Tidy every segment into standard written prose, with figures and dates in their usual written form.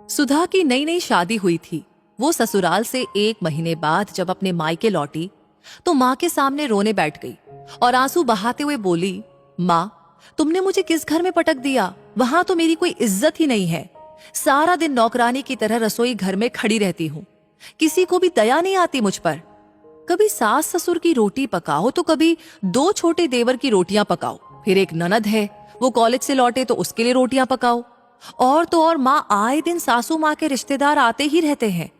सुधा की नई नई शादी हुई थी। वो ससुराल से 1 महीने बाद जब अपने मायके लौटी तो माँ के सामने रोने बैठ गई और आंसू बहाते हुए बोली, माँ, तुमने मुझे किस घर में पटक दिया? वहां तो मेरी कोई इज्जत ही नहीं है। सारा दिन नौकरानी की तरह रसोई घर में खड़ी रहती हूँ। किसी को भी दया नहीं आती मुझ पर। कभी सास ससुर की रोटी पकाओ तो कभी 2 छोटे देवर की रोटियां पकाओ, फिर एक ननद है, वो कॉलेज से लौटे तो उसके लिए रोटियां पकाओ। और तो और माँ, आए दिन सासू माँ के रिश्तेदार आते ही रहते हैं।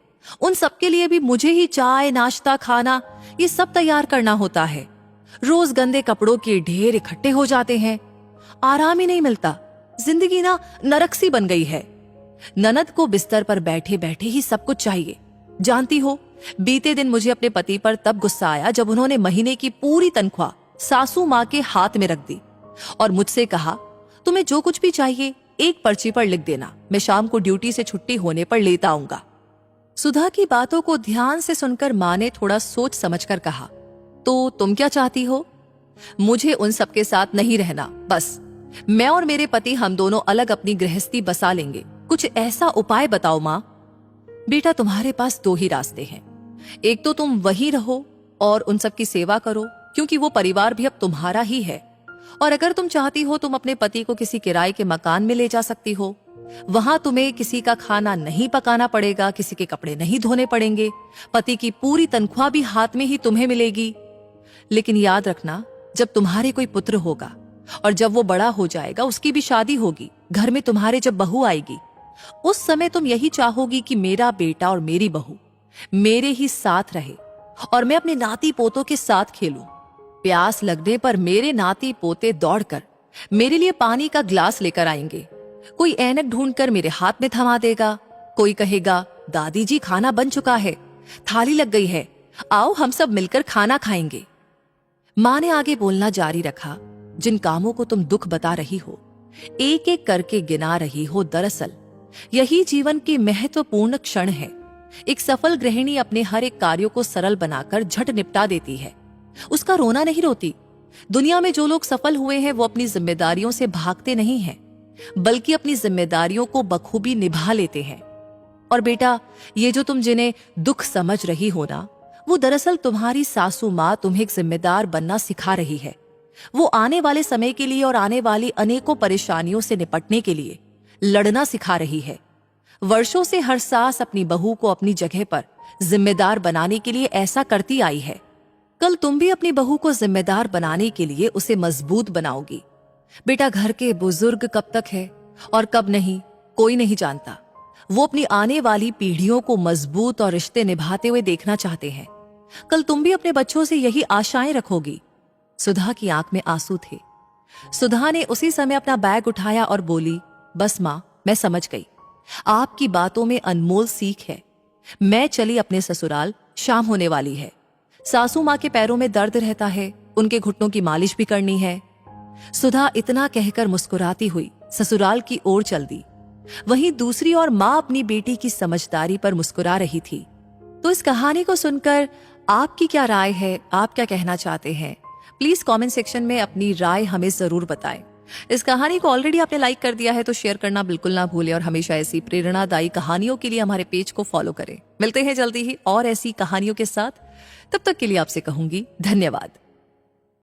उन सबके लिए भी मुझे ही चाय नाश्ता खाना ये सब तैयार करना होता है। रोज गंदे कपड़ों के ढेर इकट्ठे हो जाते हैं। आराम ही नहीं मिलता। जिंदगी ना नरक सी बन गई है। ननद को बिस्तर पर बैठे बैठे ही सब कुछ चाहिए। जानती हो, बीते दिन मुझे अपने पति पर तब गुस्सा आया जब उन्होंने महीने की पूरी तनख्वाह सासू माँ के हाथ में रख दी और मुझसे कहा, तुम्हें जो कुछ भी चाहिए एक पर्ची पर लिख देना, मैं शाम को ड्यूटी से छुट्टी होने पर लेता आऊंगा। सुधा की बातों को ध्यान से सुनकर माँ ने थोड़ा सोच समझकर कहा, तो तुम क्या चाहती हो? मुझे उन सबके साथ नहीं रहना, बस मैं और मेरे पति हम दोनों अलग अपनी गृहस्थी बसा लेंगे। कुछ ऐसा उपाय बताओ माँ। बेटा, तुम्हारे पास 2 ही रास्ते हैं। एक तो तुम वहीं रहो और उन सब की सेवा करो, क्योंकि वो परिवार भी अब तुम्हारा ही है। और अगर तुम चाहती हो तुम अपने पति को किसी किराए के मकान में ले जा सकती हो। वहां तुम्हें किसी का खाना नहीं पकाना पड़ेगा, किसी के कपड़े नहीं धोने पड़ेंगे, पति की पूरी तनख्वाह भी हाथ में ही तुम्हें मिलेगी। लेकिन याद रखना, जब तुम्हारे कोई पुत्र होगा और जब वो बड़ा हो जाएगा, उसकी भी शादी होगी, घर में तुम्हारे जब बहू आएगी, उस समय तुम यही चाहोगी कि मेरा बेटा और मेरी बहू मेरे ही साथ रहे और मैं अपने नाती पोतों के साथ खेलूं। प्यास लगने पर मेरे नाती पोते दौड़कर मेरे लिए पानी का ग्लास लेकर आएंगे। कोई ऐनक ढूंढकर मेरे हाथ में थमा देगा। कोई कहेगा, दादी जी खाना बन चुका है, थाली लग गई है, आओ हम सब मिलकर खाना खाएंगे। माँ ने आगे बोलना जारी रखा, जिन कामों को तुम दुख बता रही हो, एक एक करके गिना रही हो, दरअसल यही जीवन के महत्वपूर्ण क्षण है। एक सफल गृहिणी अपने हर एक कार्यों को सरल बनाकर झट निपटा देती है। उसका रोना नहीं रोती। दुनिया में जो लोग सफल हुए हैं वो अपनी जिम्मेदारियों से भागते नहीं हैं, बल्कि अपनी जिम्मेदारियों को बखूबी निभा लेते हैं। और बेटा, ये जो तुम जिन्हें दुख समझ रही हो ना, वो दरअसल तुम्हारी सासू माँ तुम्हें एक जिम्मेदार बनना सिखा रही है। वो आने वाले समय के लिए और आने वाली अनेकों परेशानियों से निपटने के लिए लड़ना सिखा रही है। वर्षों से हर सास अपनी बहू को अपनी जगह पर जिम्मेदार बनाने के लिए ऐसा करती आई है। कल तुम भी अपनी बहू को जिम्मेदार बनाने के लिए उसे मजबूत बनाओगी। बेटा, घर के बुजुर्ग कब तक है और कब नहीं, कोई नहीं जानता। वो अपनी आने वाली पीढ़ियों को मजबूत और रिश्ते निभाते हुए देखना चाहते हैं। कल तुम भी अपने बच्चों से यही आशाएं रखोगी। सुधा की आंख में आंसू थे। सुधा ने उसी समय अपना बैग उठाया और बोली, बस माँ, मैं समझ गई। आपकी बातों में अनमोल सीख है। मैं चली अपने ससुराल, शाम होने वाली है। सासू माँ के पैरों में दर्द रहता है, उनके घुटनों की मालिश भी करनी है। सुधा इतना कहकर मुस्कुराती हुई ससुराल की ओर चल दी। वहीं दूसरी ओर माँ अपनी बेटी की समझदारी पर मुस्कुरा रही थी। तो इस कहानी को सुनकर आपकी क्या राय है? आप क्या कहना चाहते हैं? प्लीज कमेंट सेक्शन में अपनी राय हमें जरूर बताएं। इस कहानी को ऑलरेडी आपने लाइक कर दिया है तो शेयर करना बिल्कुल ना भूलें और हमेशा ऐसी प्रेरणादायी कहानियों के लिए हमारे पेज को फॉलो करें। मिलते हैं जल्दी ही और ऐसी कहानियों के साथ। तब तक के लिए आपसे कहूंगी धन्यवाद।